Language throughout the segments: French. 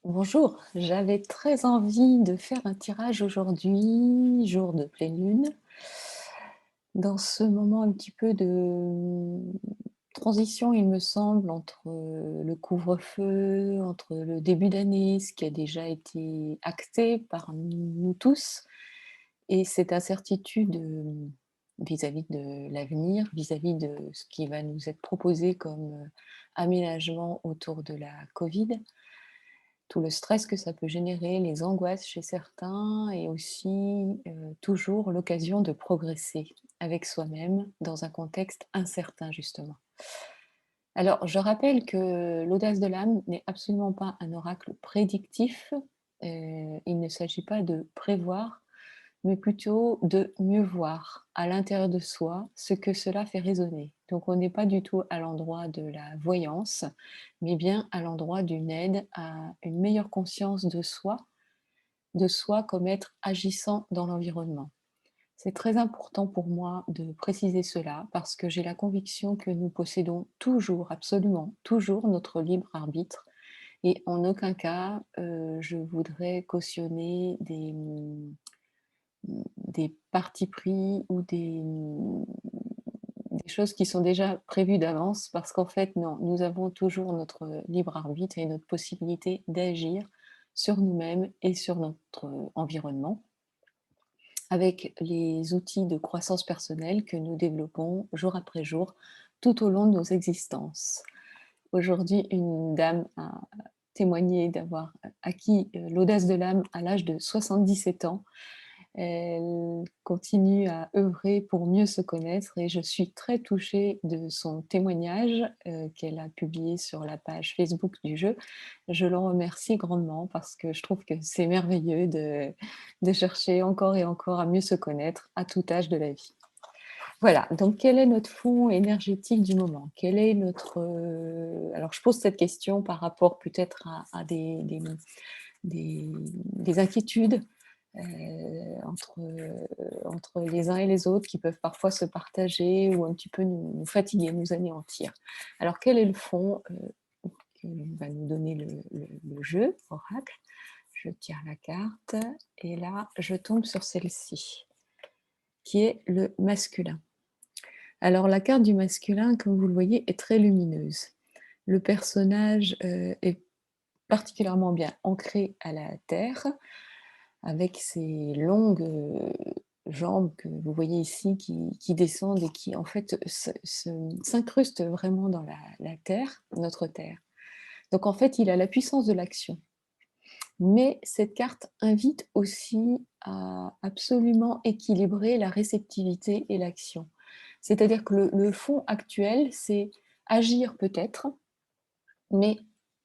Bonjour, j'avais très envie de faire un tirage aujourd'hui, jour de pleine lune. Dans ce moment un petit peu de transition, il me semble, entre le couvre-feu, entre le début d'année, ce qui a déjà été acté par nous tous, et cette incertitude vis-à-vis de l'avenir, vis-à-vis de ce qui va nous être proposé comme aménagement autour de la Covid. Tout le stress que ça peut générer, les angoisses chez certains et aussi, toujours l'occasion de progresser avec soi-même dans un contexte incertain justement. Alors je rappelle que l'audace de l'âme n'est absolument pas un oracle prédictif, il ne s'agit pas de prévoir, mais plutôt de mieux voir à l'intérieur de soi ce que cela fait résonner. Donc on n'est pas du tout à l'endroit de la voyance, mais bien à l'endroit d'une aide à une meilleure conscience de soi comme être agissant dans l'environnement. C'est très important pour moi de préciser cela parce que j'ai la conviction que nous possédons toujours, absolument toujours notre libre arbitre et en aucun cas, je voudrais cautionner des partis pris ou des choses qui sont déjà prévues d'avance parce qu'en fait, non, nous avons toujours notre libre arbitre et notre possibilité d'agir sur nous-mêmes et sur notre environnement avec les outils de croissance personnelle que nous développons jour après jour tout au long de nos existences. Aujourd'hui, une dame a témoigné d'avoir acquis l'audace de l'âme à l'âge de 77 ans. Elle continue à œuvrer pour mieux se connaître et je suis très touchée de son témoignage, qu'elle a publié sur la page Facebook du jeu. Je l'en remercie grandement parce que je trouve que c'est merveilleux de chercher encore et encore à mieux se connaître à tout âge de la vie. Voilà, donc quel est notre fond énergétique du moment? Quel est notre, alors je pose cette question par rapport peut-être à des inquiétudes, entre les uns et les autres qui peuvent parfois se partager ou un petit peu nous fatiguer, nous anéantir. Alors quel est le fond, que va nous donner le jeu oracle? Je tire la carte et là, je tombe sur celle-ci, qui est le masculin. Alors la carte du masculin, comme vous le voyez, est très lumineuse. Le personnage, est particulièrement bien ancré à la terre, avec ses longues, jambes que vous voyez ici qui descendent et qui en fait s'incrustent vraiment dans la terre, notre terre. Donc en fait, il a la puissance de l'action. Mais cette carte invite aussi à absolument équilibrer la réceptivité et l'action. C'est-à-dire que le fond actuel, c'est agir peut-être, mais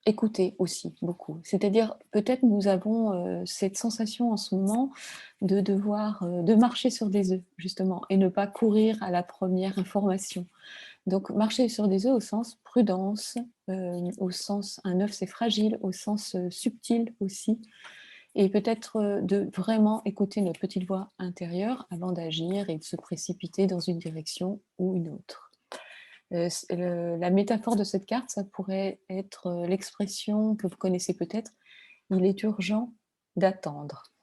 écouter aussi beaucoup. C'est-à-dire, peut-être nous avons, cette sensation en ce moment de devoir, de marcher sur des œufs justement et ne pas courir à la première information. Donc marcher sur des œufs au sens prudence, au sens un œuf c'est fragile, au sens, subtil aussi et peut-être, de vraiment écouter notre petite voix intérieure avant d'agir et de se précipiter dans une direction ou une autre. La métaphore de cette carte, ça pourrait être, l'expression que vous connaissez peut-être: «Il est urgent d'attendre».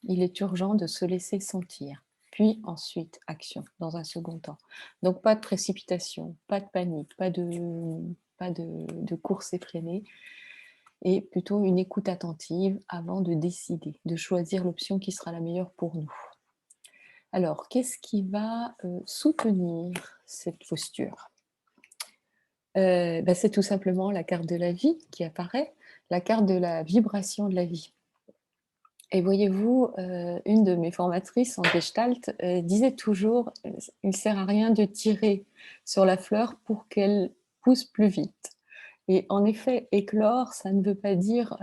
Il est urgent de se laisser sentir, puis ensuite action, dans un second temps. Donc pas de précipitation, pas de panique, pas de course effrénée et plutôt une écoute attentive avant de décider, de choisir l'option qui sera la meilleure pour nous. Alors, qu'est-ce qui va, soutenir cette posture? Bah, c'est tout simplement la carte de la vie qui apparaît, la carte de la vibration de la vie. Et voyez-vous, une de mes formatrices en gestalt, disait toujours: «Il sert à rien de tirer sur la fleur pour qu'elle pousse plus vite». Et en effet, éclore, ça ne veut pas dire,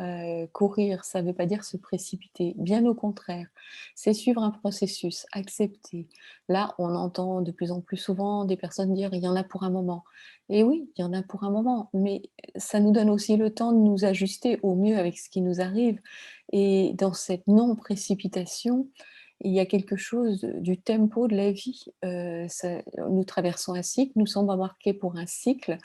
courir, ça ne veut pas dire se précipiter. Bien au contraire, c'est suivre un processus, accepter. Là, on entend de plus en plus souvent des personnes dire: «Il y en a pour un moment». Et oui, il y en a pour un moment, mais ça nous donne aussi le temps de nous ajuster au mieux avec ce qui nous arrive. Et dans cette non-précipitation, il y a quelque chose du tempo de la vie. Ça nous traversons un cycle, nous sommes embarqués pour un cycle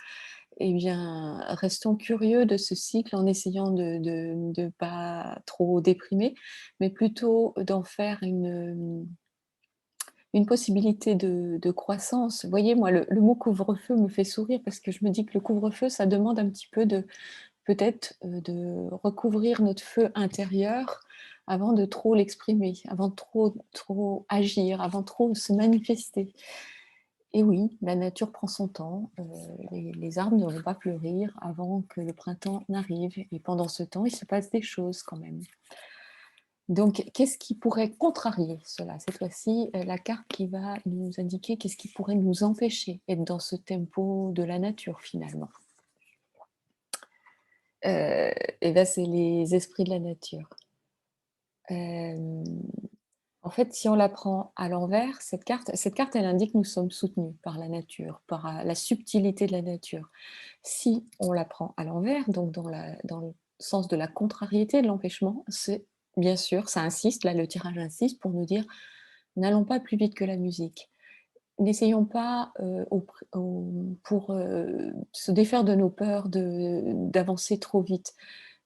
eh bien, restons curieux de ce cycle en essayant de pas trop déprimer, mais plutôt d'en faire une possibilité de croissance. Vous voyez, moi, le mot couvre-feu me fait sourire parce que je me dis que le couvre-feu, ça demande un petit peu de peut-être, de recouvrir notre feu intérieur avant de trop l'exprimer, avant de trop agir, avant trop se manifester. Et oui, la nature prend son temps, les arbres ne vont pas fleurir avant que le printemps n'arrive et pendant ce temps, il se passe des choses quand même. Donc qu'est-ce qui pourrait contrarier cela? Cette fois-ci, la carte qui va nous indiquer qu'est-ce qui pourrait nous empêcher d'être dans ce tempo de la nature finalement. Et bah, c'est les esprits de la nature. Hem, En fait, si on la prend à l'envers, cette carte, elle indique que nous sommes soutenus par la nature, par, la subtilité de la nature. Si on la prend à l'envers, donc dans le sens de la contrariété, de l'empêchement, c'est bien sûr, ça insiste, là, le tirage insiste pour nous dire: «N'allons pas plus vite que la musique. N'essayons pas, pour, se défaire de nos peurs d'avancer trop vite.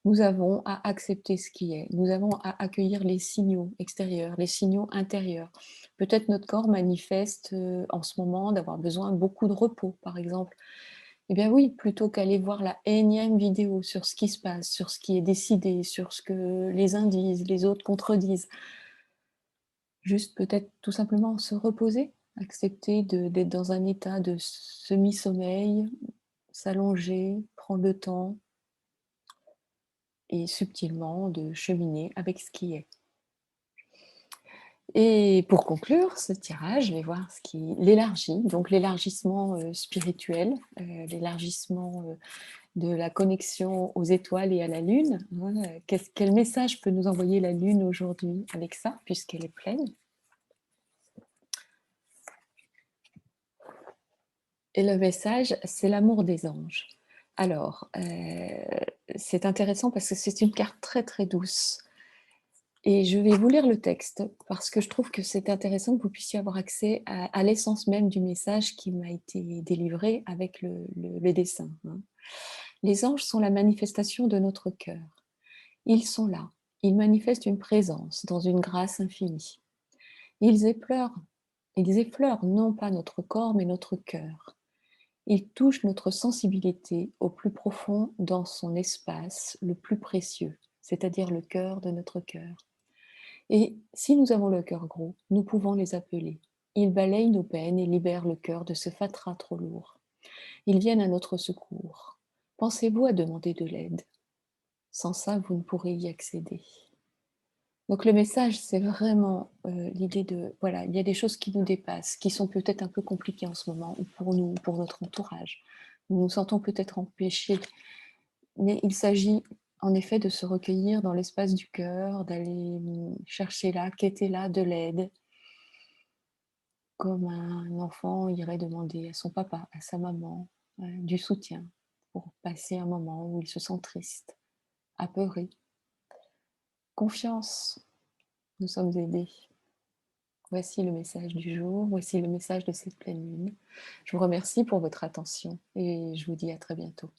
Nous avons à accepter ce qui est. Nous avons à accueillir les signaux extérieurs, les signaux intérieurs. Peut-être notre corps manifeste, en ce moment d'avoir besoin beaucoup de repos, par exemple. Eh bien oui, plutôt qu'aller voir la énième vidéo sur ce qui se passe, sur ce qui est décidé, sur ce que les uns disent, les autres contredisent. Juste peut-être tout simplement se reposer, accepter d'être dans un état de semi-sommeil, s'allonger, prendre le temps et subtilement de cheminer avec ce qui est. Et pour conclure ce tirage, je vais voir ce qui l'élargit, donc l'élargissement, spirituel, l'élargissement, de la connexion aux étoiles et à la lune, hein, quel message peut nous envoyer la lune aujourd'hui avec ça, puisqu'elle est pleine? Et le message, c'est l'amour des anges. Alors, c'est intéressant parce que c'est une carte très, très douce et je vais vous lire le texte parce que je trouve que c'est intéressant que vous puissiez avoir accès à l'essence même du message qui m'a été délivré avec le dessin, hein. Les anges sont la manifestation de notre cœur. Ils sont là. Ils manifestent une présence dans une grâce infinie. Ils effleurent ils effleurent non pas notre corps, mais notre cœur. Il touche notre sensibilité au plus profond dans son espace le plus précieux, c'est-à-dire le cœur de notre cœur. Et si nous avons le cœur gros, nous pouvons les appeler. Ils balayent nos peines et libèrent le cœur de ce fatras trop lourd. Ils viennent à notre secours. Pensez-vous à demander de l'aide? Sans ça, vous ne pourrez y accéder. Donc le message, c'est vraiment, l'idée de voilà, il y a des choses qui nous dépassent, qui sont peut-être un peu compliquées en ce moment ou pour nous, pour notre entourage. Nous nous sentons peut-être empêchés, mais il s'agit en effet de se recueillir dans l'espace du cœur, d'aller, chercher là, quêter là de l'aide, comme un enfant irait demander à son papa, à sa maman, du soutien pour passer un moment où il se sent triste, apeuré. Confiance, nous sommes aidés. Voici le message du jour, voici le message de cette pleine lune. Je vous remercie pour votre attention et je vous dis à très bientôt.